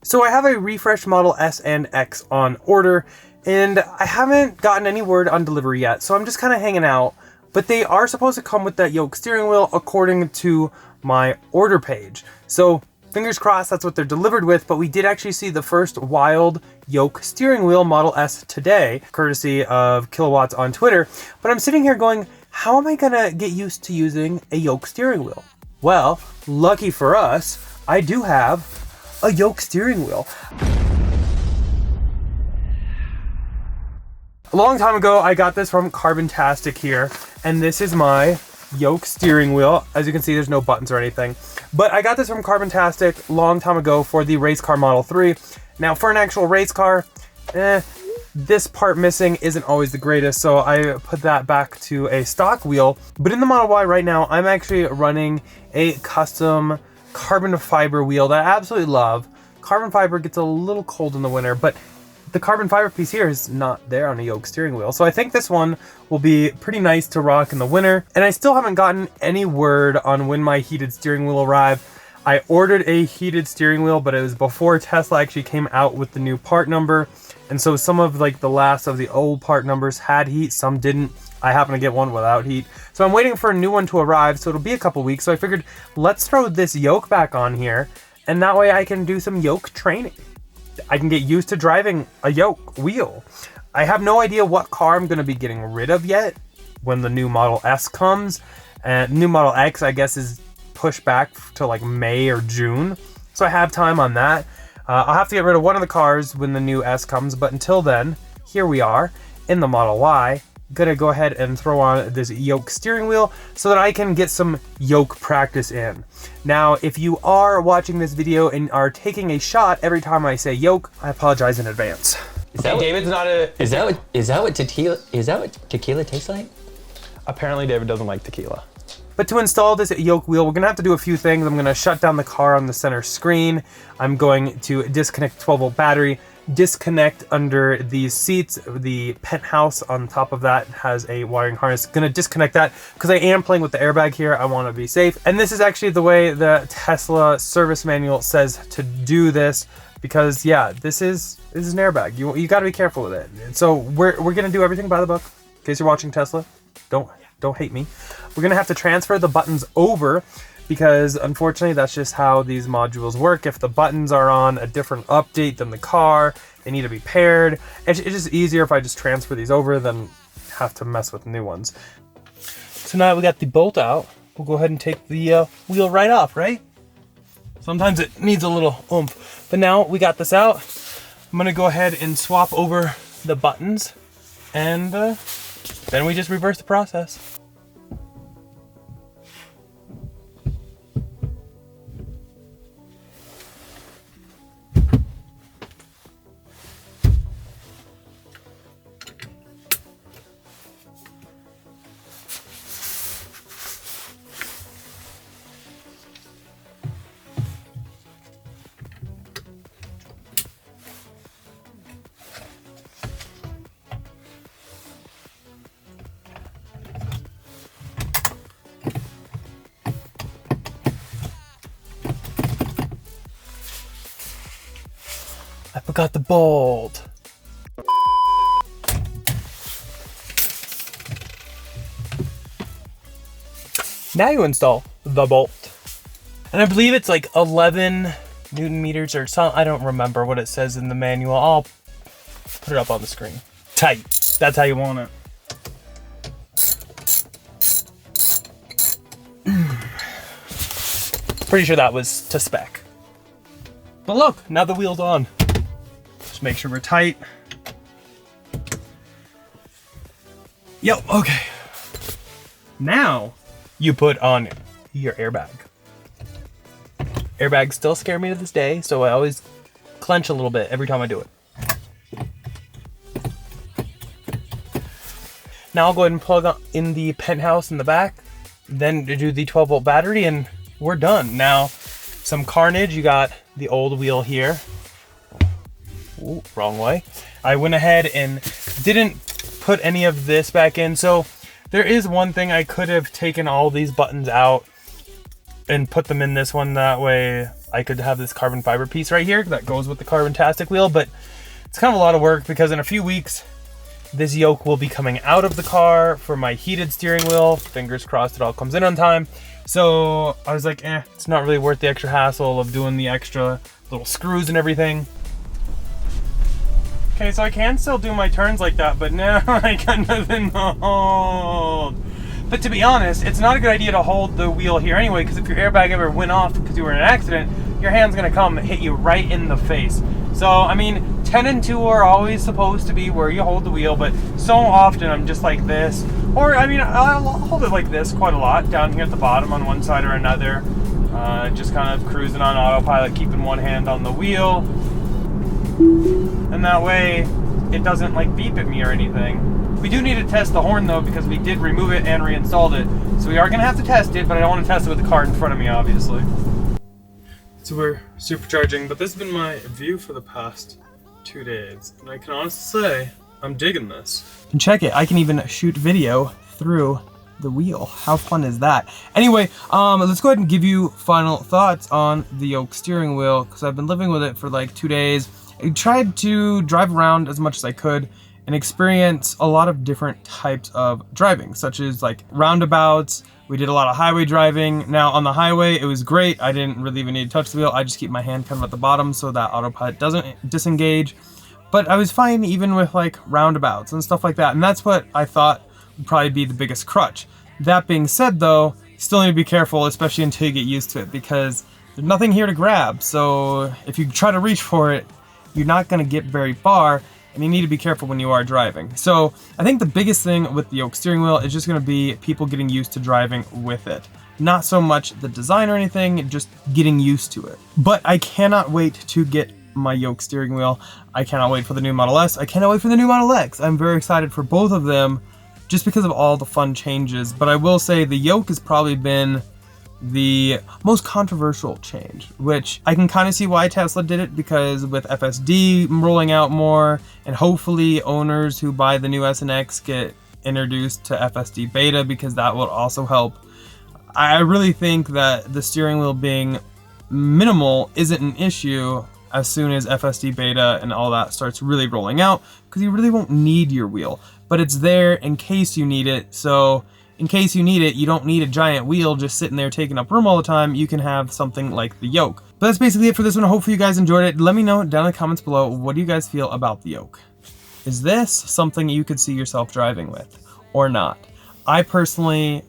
So I have a refreshed Model S and X on order, and I haven't gotten any word on delivery yet, so I'm just kind of hanging out. But they are supposed to come with that Yoke steering wheel according to my order page. So fingers crossed that's what they're delivered with, but we did actually see the first wild Yoke steering wheel Model S today, courtesy of Kilowatts on Twitter. But I'm sitting here going, how am I gonna get used to using a Yoke steering wheel? Well, lucky for us, I do have a Yoke steering wheel. A long time ago, I got this from Carbontastic here, and this is my Yoke steering wheel. As you can see, there's no buttons or anything, but I got this from Carbontastic a long time ago for the race car Model 3. Now, for an actual race car, this part missing isn't always the greatest, so I put that back to a stock wheel. But in the Model Y right now, I'm actually running a custom carbon fiber wheel that I absolutely love. Carbon fiber gets a little cold in the winter, but the carbon fiber piece here is not there on a Yoke steering wheel. So I think this one will be pretty nice to rock in the winter. And I still haven't gotten any word on when my heated steering wheel will arrive. I ordered a heated steering wheel, but it was before Tesla actually came out with the new part number. And so some of like the last of the old part numbers had heat, some didn't. I happen to get one without heat. So I'm waiting for a new one to arrive, so it'll be a couple weeks. So I figured, let's throw this Yoke back on here, and that way I can do some Yoke training. I can get used to driving a Yoke wheel. I have no idea what car I'm gonna be getting rid of yet when the new Model S comes. And new Model X, I guess, is pushed back to like May or June. So I have time on that. I'll have to get rid of one of the cars when the new S comes, but until then, here we are in the Model Y. Gonna go ahead and throw on this Yoke steering wheel so that I can get some Yoke practice in. Now, if you are watching this video and are taking a shot every time I say Yoke, I apologize in advance. Is that David's not a... Is that what tequila tastes like? Apparently David doesn't like tequila. But to install this Yoke wheel, we're gonna have to do a few things. I'm gonna shut down the car on the center screen. I'm going to disconnect 12-volt battery, disconnect under these seats. The penthouse on top of that has a wiring harness. Gonna disconnect that because I am playing with the airbag here. I want to be safe, and this is actually the way the Tesla service manual says to do this, because yeah, this is an airbag. You got to be careful with it. So we're gonna do everything by the book. In case you're watching Tesla, don't hate me. We're gonna have to transfer the buttons over, because unfortunately that's just how these modules work. If the buttons are on a different update than the car, they need to be paired. It's just easier if I just transfer these over than have to mess with new ones. So now we got the bolt out, we'll go ahead and take the wheel right off, right? Sometimes it needs a little oomph, but now we got this out. I'm gonna go ahead and swap over the buttons, and then we just reverse the process. I forgot the bolt. Now you install the bolt. And I believe it's like 11 Newton meters or something. I don't remember what it says in the manual. I'll put it up on the screen. Tight. That's how you want it. Pretty sure that was to spec. But look, now the wheel's on. Just make sure we're tight. Yep, okay. Now you put on your airbag. Airbags still scare me to this day, so I always clench a little bit every time I do it. Now I'll go ahead and plug in the penthouse in the back, then do the 12-volt battery, and we're done. Now, some carnage. You got the old wheel here. Ooh, wrong way. I went ahead and didn't put any of this back in, so there is one thing. I could have taken all these buttons out and put them in this one. That way I could have this carbon fiber piece right here that goes with the Carbon-tastic wheel, but it's kind of a lot of work because in a few weeks, this yoke will be coming out of the car for my heated steering wheel. Fingers crossed it all comes in on time. So I was like, it's not really worth the extra hassle of doing the extra little screws and everything. Okay, so I can still do my turns like that, but now I got nothing to hold. But to be honest, it's not a good idea to hold the wheel here anyway, because if your airbag ever went off because you were in an accident, your hand's gonna come and hit you right in the face. So, I mean, 10 and 2 are always supposed to be where you hold the wheel, but so often I'm just like this. Or, I mean, I'll hold it like this quite a lot, down here at the bottom on one side or another. Just kind of cruising on autopilot, keeping one hand on the wheel. And that way, it doesn't like beep at me or anything. We do need to test the horn though, because we did remove it and reinstalled it. So we are gonna have to test it, but I don't want to test it with the car in front of me, obviously. So we're supercharging, but this has been my view for the past 2 days. And I can honestly say, I'm digging this. And check it, I can even shoot video through the wheel. How fun is that? Anyway, let's go ahead and give you final thoughts on the Yoke steering wheel, because I've been living with it for like 2 days. I tried to drive around as much as I could and experience a lot of different types of driving, such as like roundabouts. We did a lot of highway driving. Now on the highway, it was great. I didn't really even need to touch the wheel. I just keep my hand kind of at the bottom so that autopilot doesn't disengage. But I was fine even with like roundabouts and stuff like that. And that's what I thought would probably be the biggest crutch. That being said though, you still need to be careful, especially until you get used to it, because there's nothing here to grab. So if you try to reach for it, you're not gonna get very far, and you need to be careful when you are driving. So I think the biggest thing with the Yoke steering wheel is just gonna be people getting used to driving with it. Not so much the design or anything, just getting used to it. But I cannot wait to get my Yoke steering wheel. I cannot wait for the new Model S. I cannot wait for the new Model X. I'm very excited for both of them just because of all the fun changes. But I will say the Yoke has probably been the most controversial change, which I can kind of see why Tesla did it, because with FSD rolling out more, and hopefully owners who buy the new S and X get introduced to FSD Beta, because that will also help. I really think that the steering wheel being minimal isn't an issue as soon as FSD Beta and all that starts really rolling out, because you really won't need your wheel, but it's there in case you need it. So in case you need it, you don't need a giant wheel just sitting there taking up room all the time. You can have something like the Yoke. But that's basically it for this one. Hopefully you guys enjoyed it. Let me know down in the comments below, what do you guys feel about the Yoke? Is this something you could see yourself driving with or not? I personally,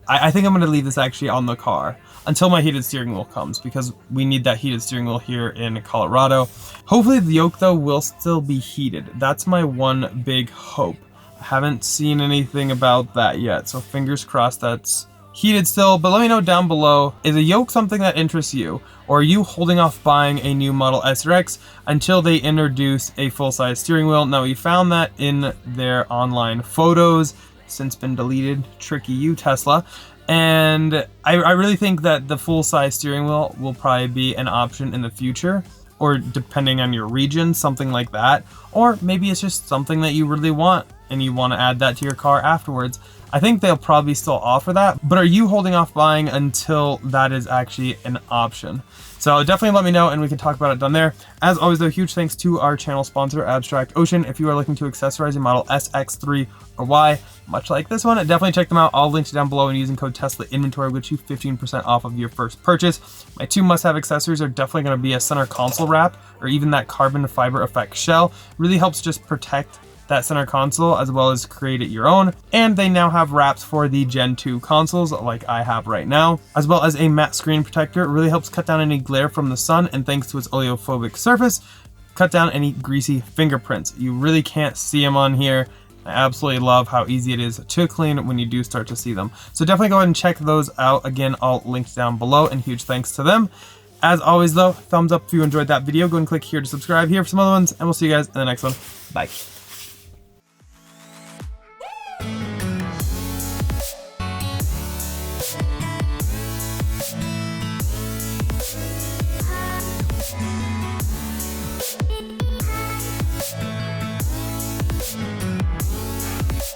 I think I'm gonna leave this actually on the car until my heated steering wheel comes, because we need that heated steering wheel here in Colorado. Hopefully the Yoke though will still be heated. That's my one big hope. I haven't seen anything about that yet, so fingers crossed that's heated still. But let me know down below, is a Yoke something that interests you? Or are you holding off buying a new Model S or X until they introduce a full-size steering wheel? Now we found that in their online photos, since been deleted. Tricky you, Tesla. And I really think that the full-size steering wheel will probably be an option in the future, or depending on your region, something like that. Or maybe it's just something that you really want and you want to add that to your car afterwards. I think they'll probably still offer that, but are you holding off buying until that is actually an option? So definitely let me know and we can talk about it down there. As always though, huge thanks to our channel sponsor, Abstract Ocean. If you are looking to accessorize your Model S, X3, or Y, much like this one, definitely check them out. I'll link you down below, and using code Tesla Inventory will get you 15% off of your first purchase. My two must-have accessories are definitely going to be a center console wrap, or even that carbon fiber effect shell. Really helps just protect that center console as well as create it your own. And they now have wraps for the Gen 2 consoles like I have right now, as well as a matte screen protector. It really helps cut down any glare from the sun, and thanks to its oleophobic surface, cut down any greasy fingerprints. You really can't see them on here. I absolutely love how easy it is to clean when you do start to see them. So definitely go ahead and check those out. Again, I'll link down below, and huge thanks to them. As always though, thumbs up if you enjoyed that video. Go and click here to subscribe here for some other ones, and we'll see you guys in the next one. Bye.